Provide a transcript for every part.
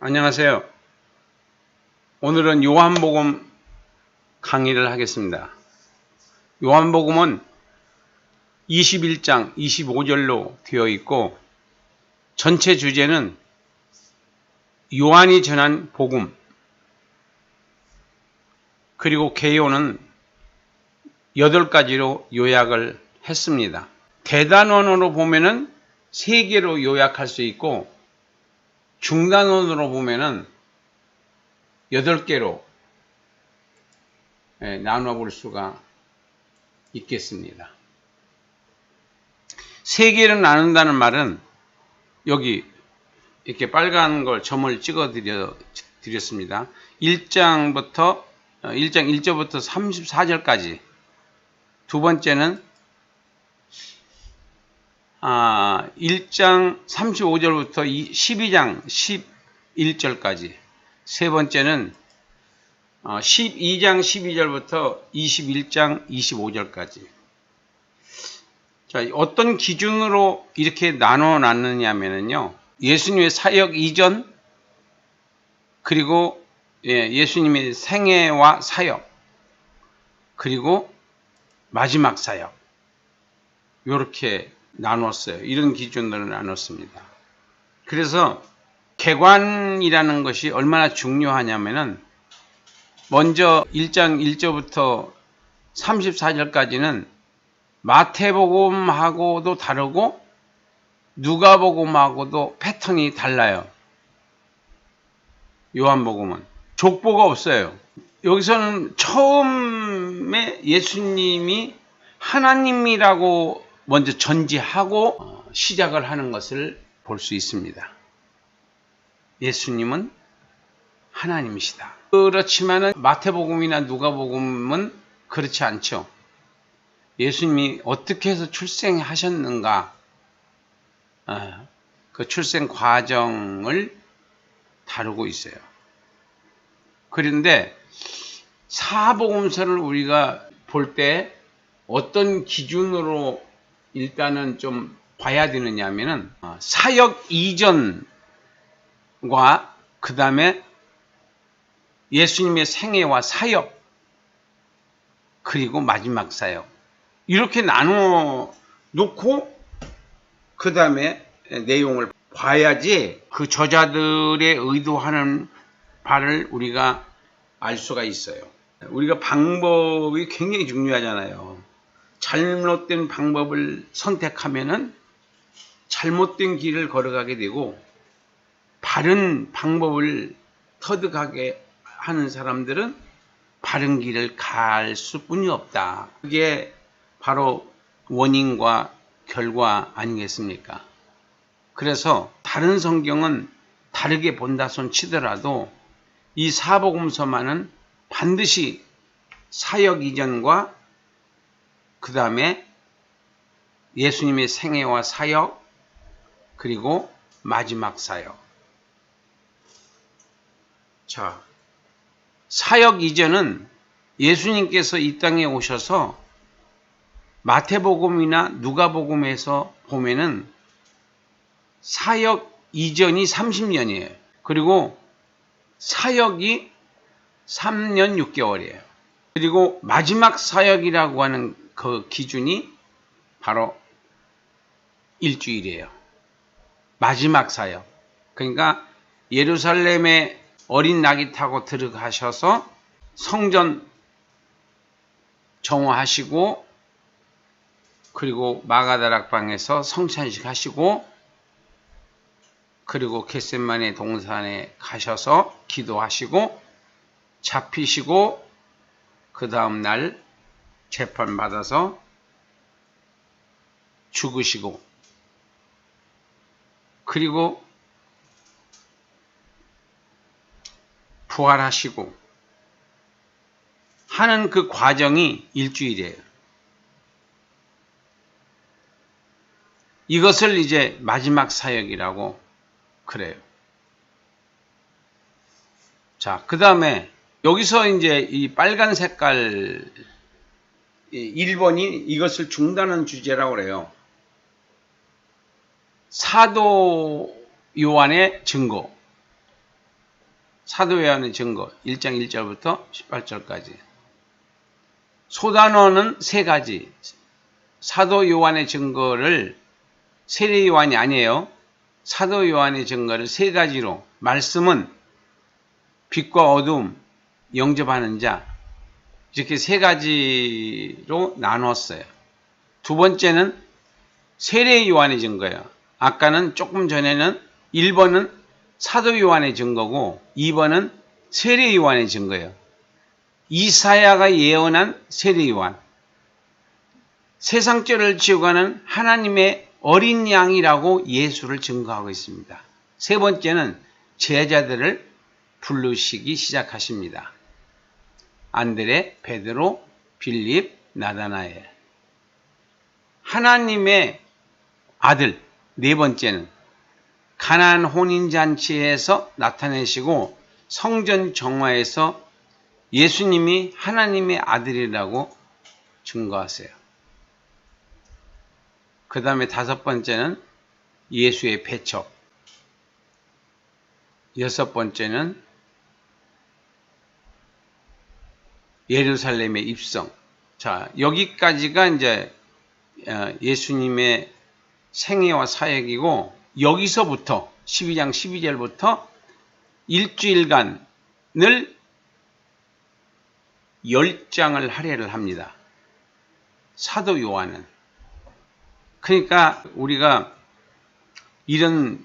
안녕하세요. 오늘은 요한복음 강의를 하겠습니다. 요한복음은 21장 25절로 되어 있고 전체 주제는 요한이 전한 복음, 그리고 개요는 8가지로 요약을 했습니다. 대단원으로 보면은 3개로 요약할 수 있고 중단원으로 보면은 8개로 나눠 볼 수가 있겠습니다. 3개로 나눈다는 말은 여기 이렇게 빨간 걸 점을 찍어 드렸습니다. 1장 1절부터 34절까지. 두 번째는 1장 35절부터 12장 11절까지. 세 번째는 12장 12절부터 21장 25절까지. 자, 어떤 기준으로 이렇게 나눠 놨느냐면요. 예수님의 사역 이전, 그리고 예수님의 생애와 사역, 그리고 마지막 사역. 이렇게 나눴어요. 이런 기준으로 나눴습니다. 그래서 개관이라는 것이 얼마나 중요하냐면은 먼저 1장 1절부터 34절까지는 마태복음하고도 다르고 누가복음하고도 패턴이 달라요. 요한복음은 족보가 없어요. 여기서는 처음에 예수님이 하나님이라고 먼저 전제하고 시작을 하는 것을 볼 수 있습니다. 예수님은 하나님이시다. 그렇지만은 마태복음이나 누가복음은 그렇지 않죠. 예수님이 어떻게 해서 출생하셨는가, 그 출생 과정을 다루고 있어요. 그런데 사복음서를 우리가 볼 때 어떤 기준으로 일단은 좀 봐야 되느냐 하면은 사역 이전과 그 다음에 예수님의 생애와 사역, 그리고 마지막 사역, 이렇게 나누어 놓고 그 다음에 내용을 봐야지 그 저자들의 의도하는 바를 우리가 알 수가 있어요. 우리가 방법이 굉장히 중요하잖아요. 잘못된 방법을 선택하면은 잘못된 길을 걸어가게 되고, 바른 방법을 터득하게 하는 사람들은 바른 길을 갈 수뿐이 없다. 그게 바로 원인과 결과 아니겠습니까? 그래서 다른 성경은 다르게 본다 손 치더라도 이 사복음서만은 반드시 사역 이전과 그 다음에 예수님의 생애와 사역, 그리고 마지막 사역. 자, 사역 이전은 예수님께서 이 땅에 오셔서 마태복음이나 누가복음에서 보면은 사역 이전이 30년이에요. 그리고 사역이 3년 6개월이에요. 그리고 마지막 사역이라고 하는 그 기준이 바로 일주일이에요. 마지막 사역. 그러니까 예루살렘에 어린 나귀 타고 들어가셔서 성전 정화하시고, 그리고 마가다락방에서 성찬식 하시고, 그리고 겟세마네 동산에 가셔서 기도하시고 잡히시고, 그 다음 날 재판받아서 죽으시고, 그리고 부활하시고 하는 그 과정이 일주일이에요. 이것을 이제 마지막 사역이라고 그래요. 자, 그 다음에 여기서 이제 이 빨간 색깔 1번이 이것을 중단한 주제라고 그래요. 사도 요한의 증거. 사도 요한의 증거 1장 1절부터 18절까지. 소단원은 세 가지. 사도 요한의 증거를 세례 요한이 아니에요. 사도 요한의 증거를 세 가지로, 말씀은 빛과 어두움, 영접하는 자, 이렇게 세 가지로 나눴어요. 두 번째는 세례 요한의 증거예요. 아까는 조금 전에는 1번은 사도 요한의 증거고 2번은 세례 요한의 증거예요. 이사야가 예언한 세례 요한. 세상 죄를 지고 가는 하나님의 어린 양이라고 예수를 증거하고 있습니다. 세 번째는 제자들을 부르시기 시작하십니다. 안드레, 베드로, 빌립, 나다나엘. 하나님의 아들. 네 번째는 가나안 혼인잔치에서 나타내시고 성전 정화에서 예수님이 하나님의 아들이라고 증거하세요. 그 다음에 다섯 번째는 예수의 배척. 여섯 번째는 예루살렘의 입성. 자, 여기까지가 이제 예수님의 생애와 사역이고, 여기서부터 12장 12절부터 일주일간을 10장을 할애를 합니다. 사도 요한은. 그러니까 우리가 이런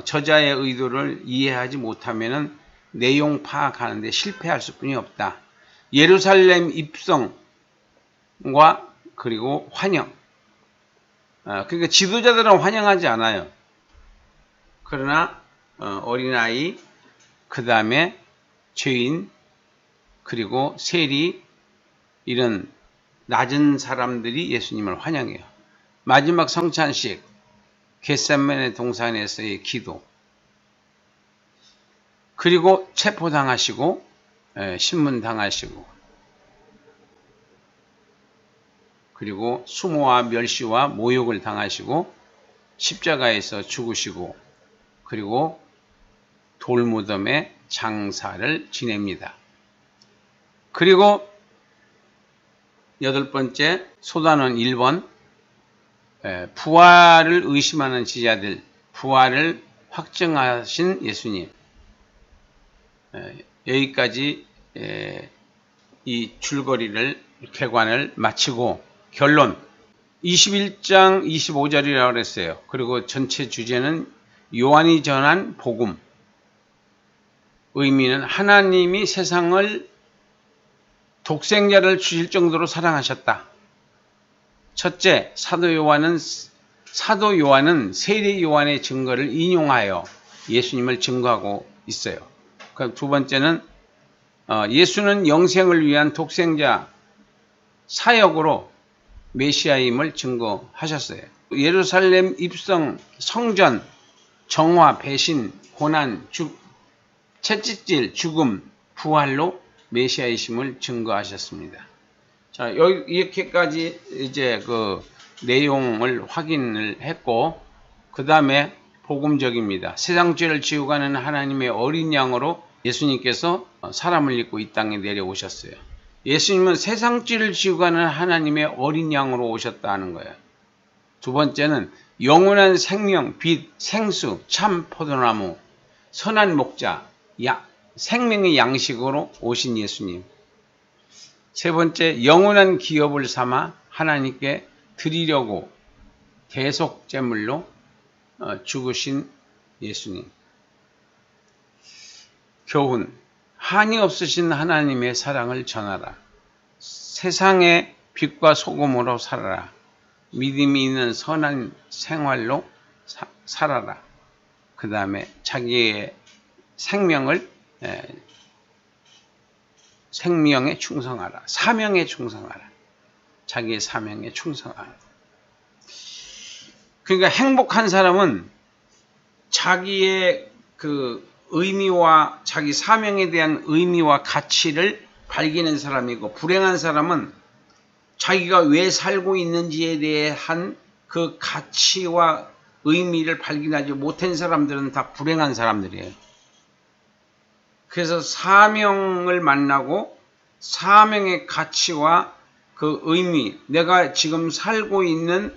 저자의 의도를 이해하지 못하면 내용 파악하는데 실패할 수뿐이 없다. 예루살렘 입성과 그리고 환영. 그러니까 지도자들은 환영하지 않아요. 그러나 어린아이, 그 다음에 죄인, 그리고 세리, 이런 낮은 사람들이 예수님을 환영해요. 마지막 성찬식, 겟세마네 동산에서의 기도, 그리고 체포당하시고 신문당하시고, 그리고 수모와 멸시와 모욕을 당하시고 십자가에서 죽으시고, 그리고 돌무덤에 장사를 지냅니다. 그리고 여덟 번째, 소단원 1번, 부활을 의심하는 지자들, 부활을 확증하신 예수님. 여기까지 이 줄거리를, 개관을 마치고 결론, 21장 25절이라고 그랬어요. 그리고 전체 주제는 요한이 전한 복음. 의미는 하나님이 세상을 독생자를 주실 정도로 사랑하셨다. 첫째, 사도 요한은 세례 요한의 증거를 인용하여 예수님을 증거하고 있어요. 두 번째는 예수는 영생을 위한 독생자 사역으로 메시아임을 증거하셨어요. 예루살렘 입성, 성전, 정화, 배신, 고난, 채찍질, 죽음, 부활로 메시아이심을 증거하셨습니다. 자, 이렇게까지 이제 그 내용을 확인을 했고, 그 다음에 복음적입니다. 세상 죄를 지고 가는 하나님의 어린 양으로 예수님께서 사람을 입고 이 땅에 내려오셨어요. 예수님은 세상 죄를 지고 가는 하나님의 어린 양으로 오셨다는 거예요. 두 번째는 영원한 생명, 빛, 생수, 참 포도나무, 선한 목자, 생명의 양식으로 오신 예수님. 세 번째, 영원한 기업을 삼아 하나님께 드리려고 대속제물로 죽으신 예수님. 교훈, 한이 없으신 하나님의 사랑을 전하라. 세상의 빛과 소금으로 살아라. 믿음이 있는 선한 생활로 살아라. 그 다음에 자기의 생명에 충성하라. 사명에 충성하라. 자기의 사명에 충성하라. 그러니까 행복한 사람은 자기의 그 의미와 자기 사명에 대한 의미와 가치를 발견한 사람이고, 불행한 사람은 자기가 왜 살고 있는지에 대한 그 가치와 의미를 발견하지 못한 사람들은 다 불행한 사람들이에요. 그래서 사명을 만나고 사명의 가치와 그 의미, 내가 지금 살고 있는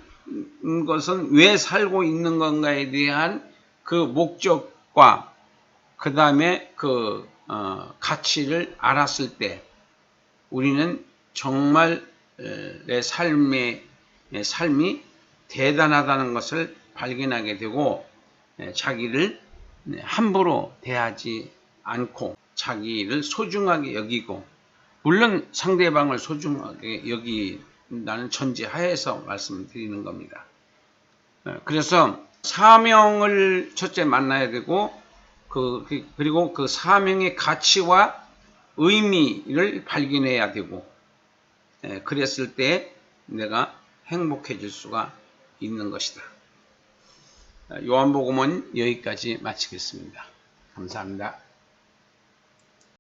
것은 왜 살고 있는 건가에 대한 그 목적과 그 다음에 그 가치를 알았을 때 우리는 정말 내 삶이 대단하다는 것을 발견하게 되고 자기를 함부로 대하지 않고 자기를 소중하게 여기고 물론 상대방을 소중하게 여긴다는 전제하에서 말씀드리는 겁니다. 그래서 사명을 첫째 만나야 되고 그리고 그 사명의 가치와 의미를 발견해야 되고 그랬을 때 내가 행복해질 수가 있는 것이다. 요한복음은 여기까지 마치겠습니다. 감사합니다.